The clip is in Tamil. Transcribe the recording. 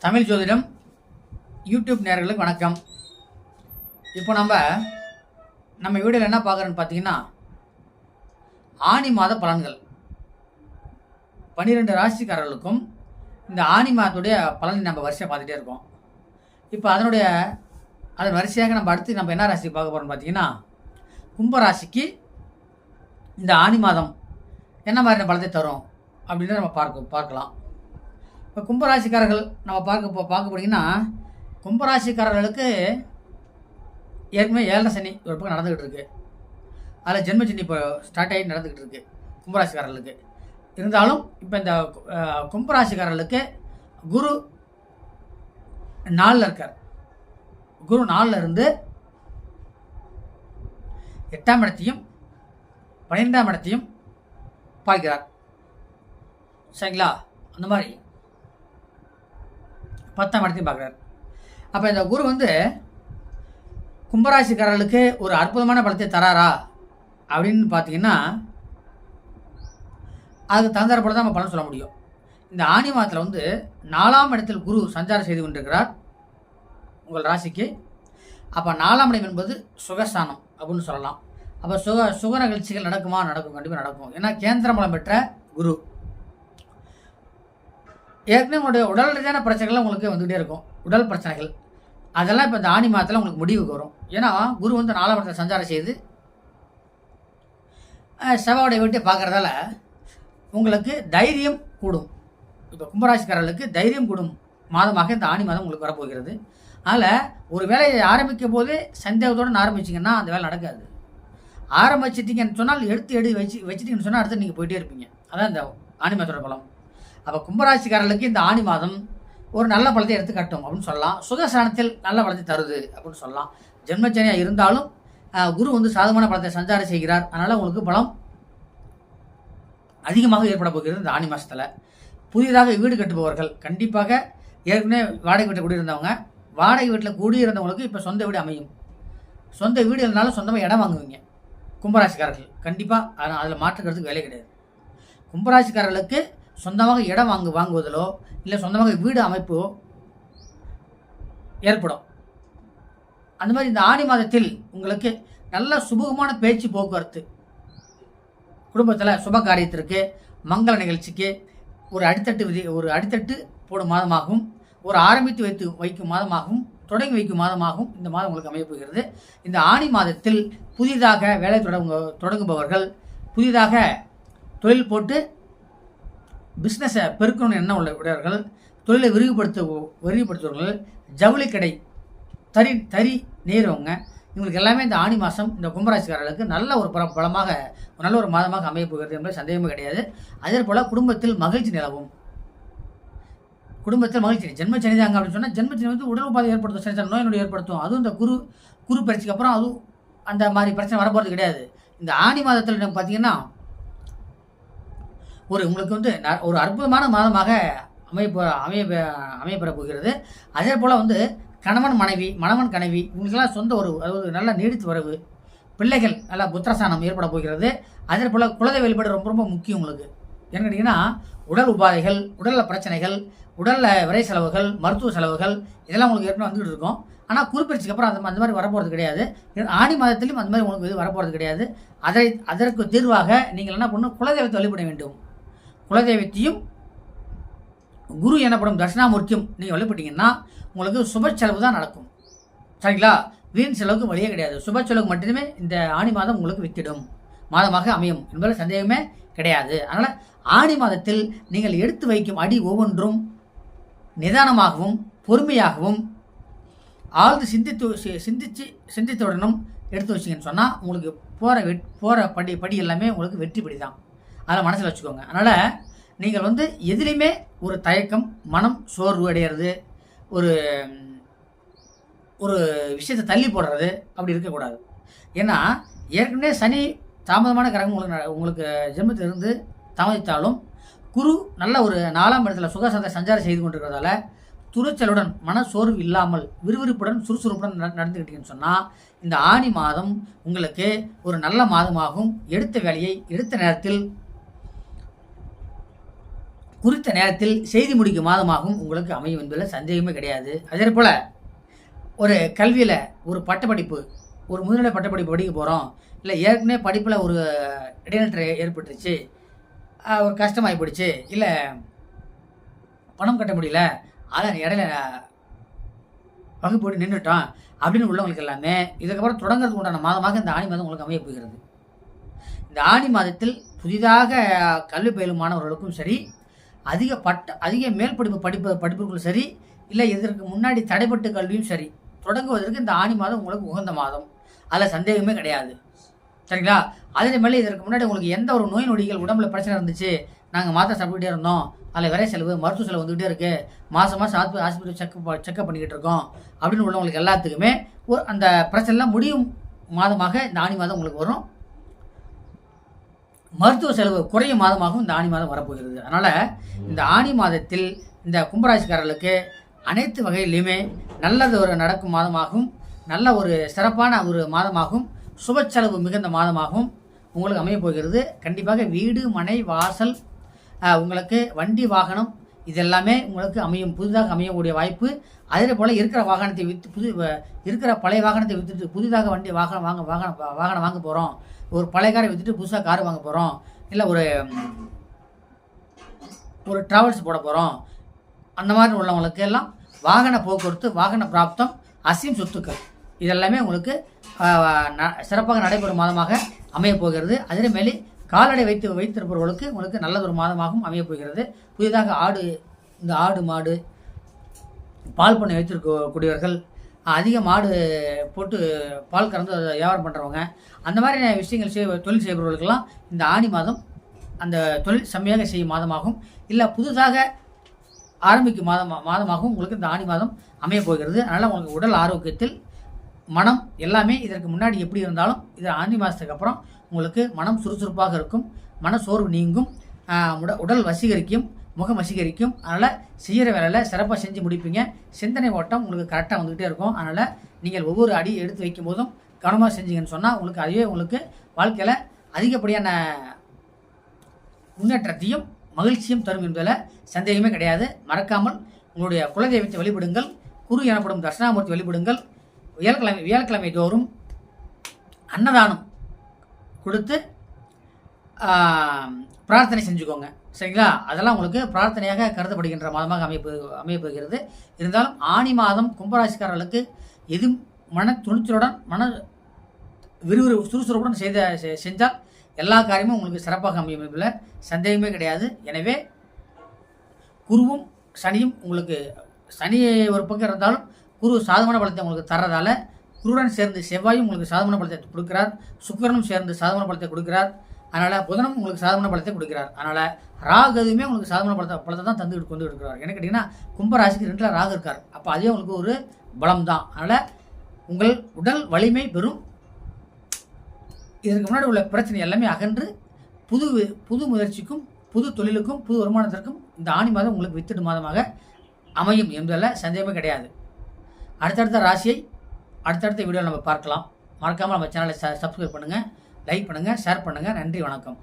தமிழ் ஜோதிடம் யூடியூப் நேயர்களுக்கு வணக்கம். இப்போ நம்ம வீடியோவில் என்ன பார்க்குறோன்னு பார்த்தீங்கன்னா, ஆனி மாத பலன்கள் 12 ராசிக்காரர்களுக்கும் இந்த ஆனி மாதத்துடைய பலனை நம்ம வரிசையாக பார்த்துட்டே இருக்கோம். இப்போ அதன் வரிசையாக அடுத்து என்ன ராசி பார்க்க போகிறோம்னு பார்த்தீங்கன்னா, கும்பராசிக்கு இந்த ஆனி மாதம் என்ன மாதிரியான பலத்தை தரும் அப்படின்னு நம்ம பார்க்கலாம். இப்போ கும்பராசிக்காரர்கள் நம்ம பார்க்க போனீங்கன்னா, கும்பராசிக்காரர்களுக்கு ஏற்கனவே 7 சனி ஒரு பக்கம் நடந்துக்கிட்டு இருக்கு. அதில் ஜென்ம சனி இப்போ ஸ்டார்ட் ஆகி நடந்துக்கிட்டு இருக்கு கும்பராசிக்காரர்களுக்கு. இருந்தாலும் இப்போ இந்த கும்பராசிக்காரர்களுக்கு குரு 4ல் இருக்கார். குரு 4ல் இருந்து 8ஆம் இடத்தையும் 12ஆம் இடத்தையும் பார்க்கிறார். சரிங்களா? அந்த மாதிரி 10ஆம் இடத்தையும் பார்க்குறாரு. அப்போ இந்த குரு கும்பராசிக்காரர்களுக்கு ஒரு அற்புதமான பலத்தை தராரா அப்படின்னு பார்த்தீங்கன்னா, அதுக்கு தகுந்தாற்போல தான் நம்ம பலன் சொல்ல முடியும். இந்த ஆனி மாதத்தில் 4ஆம் இடத்தில் குரு சஞ்சாரம் செய்து கொண்டிருக்கிறார் உங்கள் ராசிக்கு. அப்போ 4ஆம் இடம் என்பது சுகஸ்தானம் அப்படின்னு சொல்லலாம். அப்போ சுக நிகழ்ச்சிகள் நடக்கும், கண்டிப்பாக நடக்கும். ஏன்னா கேந்திர பலம் பெற்ற குரு. ஏற்கனவே உங்களுடைய உடல் ரீதியான பிரச்சனைகள் உங்களுக்கு வந்துகிட்டே இருக்கும். உடல் பிரச்சனைகள் அதெல்லாம் இப்போ இந்த ஆனி மாதத்தில் உங்களுக்கு முடிவுக்கு வரும். ஏன்னா குரு 4ஆம் இடத்துல சஞ்சாரம் செய்து செவ்வாயுடைய வீட்டை பார்க்குறதால உங்களுக்கு தைரியம் கூடும். இப்போ கும்பராசிக்காரர்களுக்கு தைரியம் கூடும் மாதமாக இந்த ஆனி மாதம் உங்களுக்கு வரப்போகிறது. அதனால் ஒரு வேலையை ஆரம்பிக்கும் போதே சந்தேகத்தோடு ஆரம்பிச்சிங்கன்னா அந்த வேலை நடக்காது. ஆரம்பிச்சிட்டிங்கன்னு சொன்னால் எடுத்து வச்சுட்டிங்கன்னு சொன்னால் அடுத்து நீங்கள் போயிட்டே இருப்பீங்க. அதான் இந்த ஆனி மாதத்தோட பலம். அப்போ கும்பராசிக்காரர்களுக்கு இந்த ஆனி மாதம் ஒரு நல்ல பலத்தை எடுத்து கட்டும் அப்படின்னு சொல்லலாம். சுகஸ்தானத்தில் நல்ல பலத்தை தருது அப்படின்னு சொல்லலாம். ஜென்மச்சனியாக இருந்தாலும் குரு சாதகமான பலத்தை சஞ்சாரம் செய்கிறார். அதனால் உங்களுக்கு பலம் அதிகமாக ஏற்பட போகிறது இந்த ஆனி மாதத்தில். புதிதாக வீடு கட்டுபவர்கள் கண்டிப்பாக ஏற்கனவே வாடகை வீட்டில் குடியிருந்தவங்க, வாடகை வீட்டில் குடியிருந்தவங்களுக்கு இப்போ சொந்த வீடு அமையும். சொந்த வீடு இருந்தாலும் சொந்தமாக இடம் வாங்குவீங்க கும்பராசிக்காரர்கள் கண்டிப்பாக. அதில் மாற்றுக்கிறதுக்கு வேலை கிடையாது. கும்பராசிக்காரர்களுக்கு சொந்தமாக இடம் வாங்குவதிலோ இல்லை சொந்தமாக வீடு அமைப்போ ஏற்படும். அந்த மாதிரி இந்த ஆனி மாதத்தில் உங்களுக்கு நல்ல சுமூகமான பேச்சு போக்குவரத்து, குடும்பத்தில் சுப காரியத்திற்கு, மங்கள நிகழ்ச்சிக்கு ஒரு அடித்தட்டு போடும் மாதமாகவும், ஒரு ஆரம்பித்து வைக்கும் மாதமாகவும், தொடங்கி வைக்கும் மாதமாகவும் இந்த மாதம் உங்களுக்கு அமையப்போகிறது. இந்த ஆனி மாதத்தில் புதிதாக வேலை தொடங்குபவர்கள், புதிதாக தொழில் போட்டு பிஸ்னஸை பெருக்கணும்னு எண்ணம் உடையவர்கள், தொழிலை விரிவுபடுத்துவர்கள், ஜவுளி கடை தறி நெய்கிறவங்க, இவங்களுக்கு எல்லாமே இந்த ஆனி மாதம் இந்த கும்பராசிக்காரர்களுக்கு நல்ல ஒரு பலமாக நல்ல ஒரு மாதமாக அமையப் போகிறது என்பது சந்தேகமே கிடையாது. அதே போல் குடும்பத்தில் மகிழ்ச்சி நிலவும். குடும்பத்தில் மகிழ்ச்சி ஜென்ம சனிதாங்க அப்படின்னு சொன்னால், ஜென்ம சனி உடல் உபாதை ஏற்படுத்தும், சில நோய் நொடி ஏற்படுத்தும். அதுவும் இந்த குரு பயிற்சிக்கு அப்புறம் அதுவும் அந்த மாதிரி பிரச்சனை வரப்போகிறது கிடையாது. இந்த ஆனி மாதத்தில் பார்த்தீங்கன்னா உங்களுக்கு ஒரு அற்புதமான மாதமாக அமையப்பெற போகிறது. அதே போல் கணவன் மனைவி, மணவன் கனவி இவங்களுக்கெல்லாம் சொந்த அதாவது நல்ல நீடித்து வரவு, பிள்ளைகள் நல்லா புத்திரஸ்தானம் ஏற்பட போகிறது. அதே போல் குலதெய்வ வழிபாடு ரொம்ப ரொம்ப முக்கியம் உங்களுக்கு. என்ன கேட்டிங்கன்னா, உடல் உபாதைகள், உடலில் பிரச்சனைகள், உடலில் விரை செலவுகள், மருத்துவ செலவுகள் இதெல்லாம் உங்களுக்கு ஏற்கனவே வந்துகிட்டு இருக்கும். ஆனால் குருப்பெயர்ச்சிக்கு அப்புறம் அந்த மாதிரி வரப்போகிறது கிடையாது. ஆனி மாதத்திலும் அந்த மாதிரி உங்களுக்கு வரப்போகிறது கிடையாது. அதற்கு தீர்வாக நீங்கள் என்ன பண்ணணும், குலதெய்வத்தை வழிபட வேண்டும். குலதெய்வத்தையும் குரு எனப்படும் தட்சிணாமூர்த்தியும் நீங்கள் வழிபட்டீங்கன்னா உங்களுக்கு சுப செலவு தான் நடக்கும். சரிங்களா? வீண் செலவுக்கு வழியே கிடையாது. சுப செலவுக்கு மட்டுமே இந்த ஆனி மாதம் உங்களுக்கு வித்திடும் மாதமாக அமையும் என்பதில் சந்தேகமே கிடையாது. அதனால் ஆனி மாதத்தில் நீங்கள் எடுத்து வைக்கும் அடி ஒவ்வொன்றும் நிதானமாகவும் பொறுமையாகவும் ஆழ்ந்து சிந்தித்தவுடனும் எடுத்து வச்சிங்கன்னு சொன்னால் உங்களுக்கு போகிற படி எல்லாமே உங்களுக்கு வெற்றி படி தான். அதில் மனசில் வச்சுக்கோங்க. அதனால் நீங்கள் எதுலேயுமே ஒரு தயக்கம், மனம் சோர்வு அடைகிறது, ஒரு விஷயத்தை தள்ளி போடுறது அப்படி இருக்கக்கூடாது. ஏன்னா ஏற்கனவே சனி தாமதமான கிரகம் உங்களுக்கு ஜென்மத்திலிருந்து தாமதித்தாலும் குரு நல்ல ஒரு 4ஆம் இடத்துல சுகசந்த சஞ்சாரம் செய்து கொண்டிருக்கிறதால துணிச்சலுடன் மன சோர்வு இல்லாமல் விறுவிறுப்புடன் சுறுசுறுப்புடன் நடந்துக்கிட்டீங்கன்னு சொன்னால் இந்த ஆனி மாதம் உங்களுக்கு ஒரு நல்ல மாதமாகவும், எடுத்த வேலையை எடுத்த நேரத்தில் குறித்த நேரத்தில் செய்தி முடிக்கும் மாதமாகவும் உங்களுக்கு அமையும் என்பதில் சந்தேகமே கிடையாது. அதே போல் ஒரு கல்வியில் ஒரு பட்டப்படிப்பு, ஒரு முதுநிலை பட்டப்படிப்பு படிக்க போகிறோம், இல்லை ஏற்கனவே படிப்பில் ஒரு இடைநிலை ஏற்பட்டுருச்சு, ஒரு கஷ்டமாகி போயிடுச்சு, இல்லை பணம் கட்ட முடியல, அதான் இடையில வகுப்பு போட்டு நின்றுட்டோம் அப்படின்னு உள்ளவங்களுக்கு எல்லாமே இதுக்கப்புறம் தொடங்கிறதுக்கு உண்டான மாதமாக இந்த ஆணி மாதம் உங்களுக்கு அமைய போகிறது. இந்த ஆணி மாதத்தில் புதிதாக கல்வி பயிலும் மாணவர்களுக்கும் சரி, அதிக மேல் படிப்புகளும் சரி, இல்லை இதற்கு முன்னாடி தடைப்பட்டு கல்வியும் சரி, தொடங்குவதற்கு இந்த ஆணி மாதம் உங்களுக்கு உகந்த மாதம், அதில் சந்தேகமே கிடையாது. சரிங்களா? அதே மாதிரி இதற்கு முன்னாடி உங்களுக்கு எந்த ஒரு நோய் நொடிகள் உடம்புல பிரச்சனை இருந்துச்சு, நாங்கள் மாத்திரை சாப்பிட்டுக்கிட்டே இருந்தோம், அதில் விரை செலவு மருத்துவ செலவு வந்துக்கிட்டே இருக்குது, மாதம் ஆஸ்பத்திரி செக்கப் பண்ணிக்கிட்டு இருக்கோம் அப்படின்னு உள்ளவங்களுக்கு எல்லாத்துக்குமே அந்த பிரச்சனைலாம் முடியும் மாதமாக இந்த ஆணி மாதம் உங்களுக்கு வரும். மருத்துவ செலவு குறையும் மாதமாகவும் இந்த ஆணி மாதம் வரப்போகிறது. அதனால் இந்த ஆணி மாதத்தில் இந்த கும்பராசிக்காரர்களுக்கு அனைத்து வகையிலையுமே நல்லது ஒரு நடக்கும் மாதமாகவும், நல்ல ஒரு சிறப்பான ஒரு மாதமாகவும், சுப செலவு மிகுந்த மாதமாகவும் உங்களுக்கு அமைய போகிறது. கண்டிப்பாக வீடு, மனை, வாசல், உங்களுக்கு வண்டி, வாகனம் இதெல்லாமே உங்களுக்கு புதிதாக அமையக்கூடிய வாய்ப்பு. அதே போல் இருக்கிற வாகனத்தை இருக்கிற பழைய வாகனத்தை விற்றுட்டு புதிதாக வாகனம் வாங்க போகிறோம், ஒரு பழைய காரை விற்றுட்டு புதுசாக கார் வாங்க போகிறோம், இல்லை ஒரு ட்ராவல்ஸ் போட போகிறோம், அந்த மாதிரி உள்ளவங்களுக்கு எல்லாம் வாகன போக்குவரத்து, வாகன பிராப்தம், அசீம் சொத்துக்கள் இதெல்லாமே உங்களுக்கு சிறப்பாக நடைபெறும் மாதமாக அமையப் போகிறது. அதே மேலே கால்நடை வைத்திருப்பவர்களுக்கு உங்களுக்கு நல்லதொரு மாதமாகவும் அமையப் போகிறது. புதிதாக ஆடு மாடு பால் பண்ணை வைத்திருக்கக்கூடியவர்கள், அதிக மாடு போட்டு பால் கறந்து அதை வியாபாரம் பண்ணுறவங்க, அந்த மாதிரி விஷயங்கள் தொழில் செய்பவர்களுக்கெல்லாம் இந்த ஆணி மாதம் அந்த தொழில் செம்மையாக செய்யும் மாதமாகவும், இல்லை புதுதாக ஆரம்பிக்கும் மாதமாகவும் உங்களுக்கு இந்த ஆணி மாதம் அமைய போகிறது. அதனால் உங்களுக்கு உடல் ஆரோக்கியத்தில், மனம் எல்லாமே இதற்கு முன்னாடி எப்படி இருந்தாலும் இது ஆணி மாதத்துக்கு அப்புறம் உங்களுக்கு மனம் சுறுசுறுப்பாக இருக்கும், மன சோர்வு நீங்கும், உடல் வசீகரிக்கும், முகம் வசீகரிக்கும். அதனால் செய்கிற வேலையில் சிறப்பாக செஞ்சு முடிப்பீங்க. சிந்தனை ஓட்டம் உங்களுக்கு கரெக்டாக வந்துக்கிட்டே இருக்கும். அதனால் நீங்கள் ஒவ்வொரு அடி எடுத்து வைக்கும் போதும் கவனமாக செஞ்சீங்கன்னு சொன்னால் உங்களுக்கு அதுவே உங்களுக்கு வாழ்க்கையில் அதிகப்படியான முன்னேற்றத்தையும் மகிழ்ச்சியும் தரும் என்பதில் சந்தேகமே கிடையாது. மறக்காமல் உங்களுடைய குலதெய்வத்தை வழிபடுங்கள், குரு எனப்படும் தட்சிணாமூர்த்தி வழிபடுங்கள். வியாழக்கிழமை தோறும் அன்னதானம் கொடுத்து பிரார்த்தனை செஞ்சுக்கோங்க. சரிங்களா? அதெல்லாம் உங்களுக்கு பிரார்த்தனையாக கருதப்படுகின்ற மாதமாக அமையப்போகிறது. இருந்தாலும் ஆணி மாதம் கும்பராசிக்காரர்களுக்கு எது மன துணிச்சலுடன், மன சுறுசுறுப்புடன் செஞ்சால் எல்லா காரியமும் உங்களுக்கு சிறப்பாக அமையும் என்பதில் சந்தேகமே கிடையாது. எனவே குருவும் சனியும் உங்களுக்கு, சனி ஒரு பக்கம் இருந்தாலும் குரு சாதமான பலத்தை உங்களுக்கு தர்றதால, குருடன் சேர்ந்து செவ்வாயும் உங்களுக்கு சாதமான பலத்தை கொடுக்கிறார், சுக்கிரனும் சேர்ந்து சாதமான பலத்தை கொடுக்கிறார், அதனால் புதனும் உங்களுக்கு சாதமான பலத்தை கொடுக்கிறார். அதனால் ராகுமே உங்களுக்கு சாதமான பலத்தை தான் கொண்டு இருக்கிறார். என்ன கேட்டிங்கன்னா கும்பராசிக்கு 2ல் ராகு இருக்கார். அப்போ அதே உங்களுக்கு ஒரு பலம் தான். அதனால் உங்கள் உடல் வலிமை பெறும். இதற்கு முன்னாடி உள்ள பிரச்சனை எல்லாமே அகன்று புது முயற்சிக்கும், புது தொழிலுக்கும், புது வருமானத்திற்கும் இந்த ஆணி மாதம் உங்களுக்கு வித்திடும் மாதமாக அமையும் என்பதில் சந்தேகமே கிடையாது. அடுத்தடுத்த ராசியை அடுத்தடுத்த வீடியோவில் நம்ம பார்க்கலாம். மறக்காமல் நம்ம சேனலை சப்ஸ்கிரைப் பண்ணுங்கள், லைக் பண்ணுங்கள், ஷேர் பண்ணுங்கள். நன்றி, வணக்கம்.